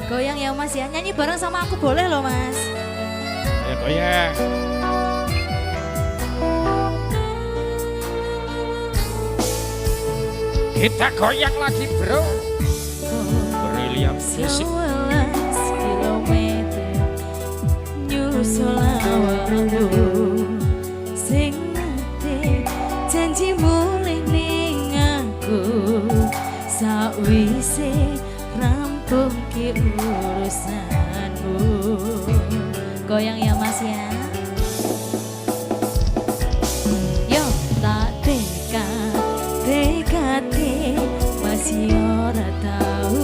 Goyang ya Mas ya, nyanyi bareng sama aku boleh loh Mas. Ayo goyang. Kita goyang lagi bro. Brilliant music. 11 kilometer nyusul awakku sing nate janji mulih ning aku sakwise rampung ki urusanmu. Goyang ya Mas ya. Yo tak tekate masih ora tau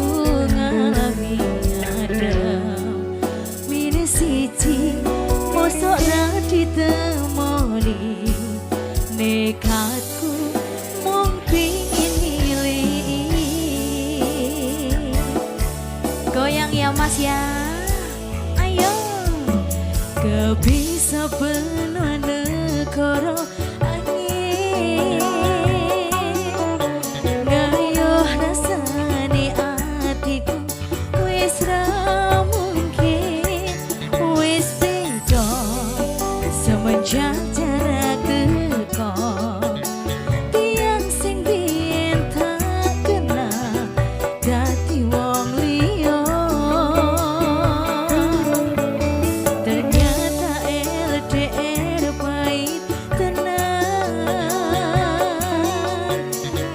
ngalami ngadem mine siji mosok ra ditemoni nekatku mung pingin milih. Goyang ya Mas ya, ayo kebisa benua negara angin ngayuh rasane atiku wis ra mungkin wis beda semenjak jarak teko tiang sing biyen tak kenal dadi wong liya. Ternyata LDR pahit tenan,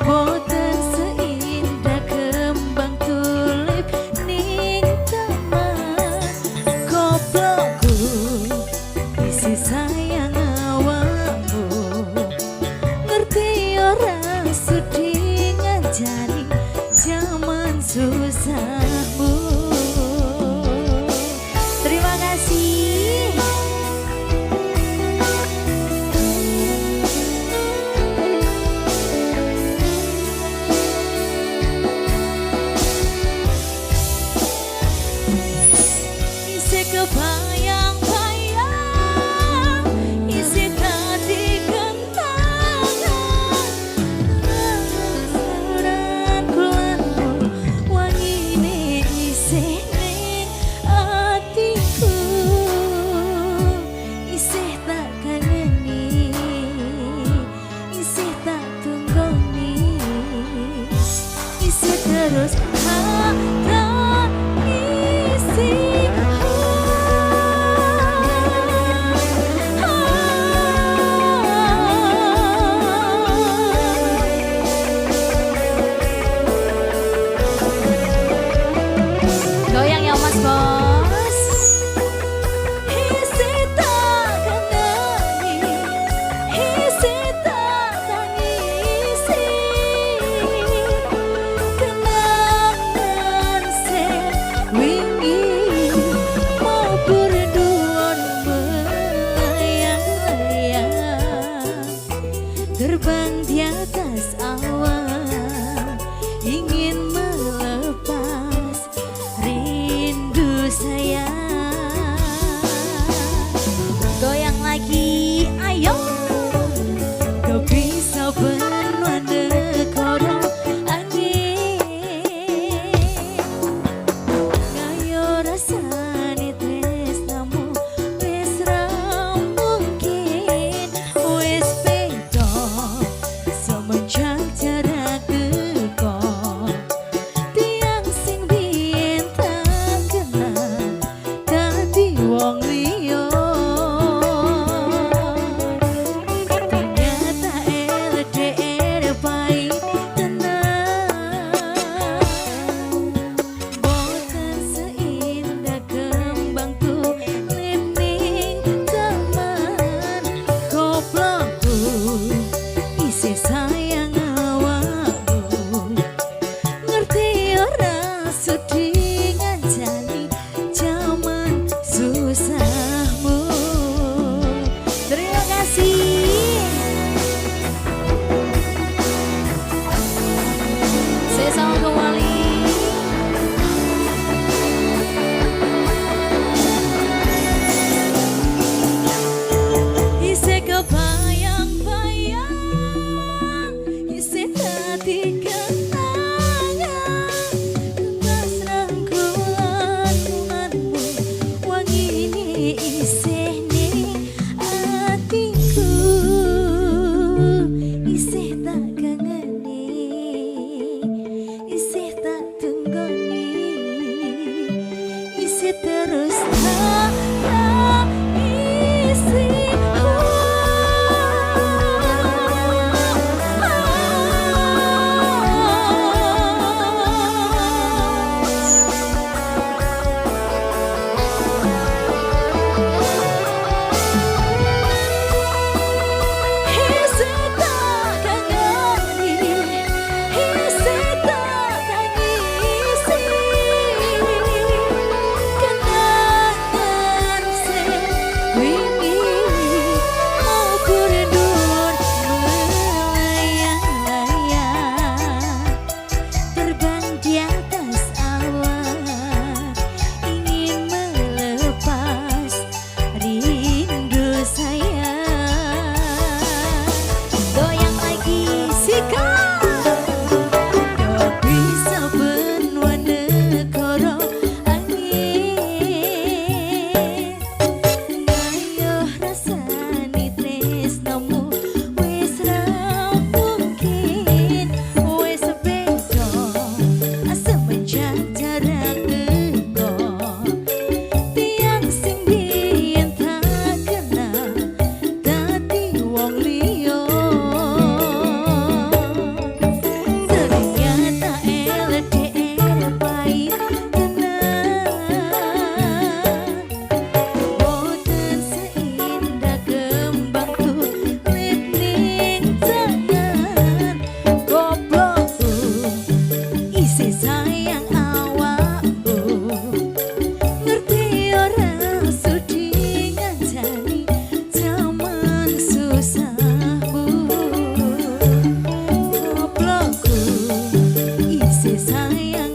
boten seindah kembang tulip ning taman. Goblokku isi sayang awakmu, ngerti ora sudi ngancani zaman susahmu. Terima kasih. Isi kebayang-bayang, isi tadi kentangan, rasuran kulanmu, wangine isih ning atiku, isih tak kangeni, isih tak tunggoni, isih terus ada isi. Goyang ya Mas Bos. Isi tak kenani, isi tak tangisi, kenangan sing wingi mau berdua melayang-layang, terbang di atas awan, ingin melepas rindu sayang. Goyang lagi, ayo. Kau bisa benua negara angin, ngayo rasane tresnamu wis ra mungkin wis beda semenjak jarak teko di atas awan, ingin melepas rindu sayang. Goyang lagi sikap, do bisa benua negara angin. Ngayuh rasani tresnamu wis ra mungkin, wis beda semenjak jarak engko. Tiang sing biyen tak kenal dadi wong liya. Ternyata LDR pahit tenan, boten seindah kembang tulit ning tangan. Goblokku isi sayang awakku, ngerti ora sudi ngancani jaman susahku. Goblokku isi sayang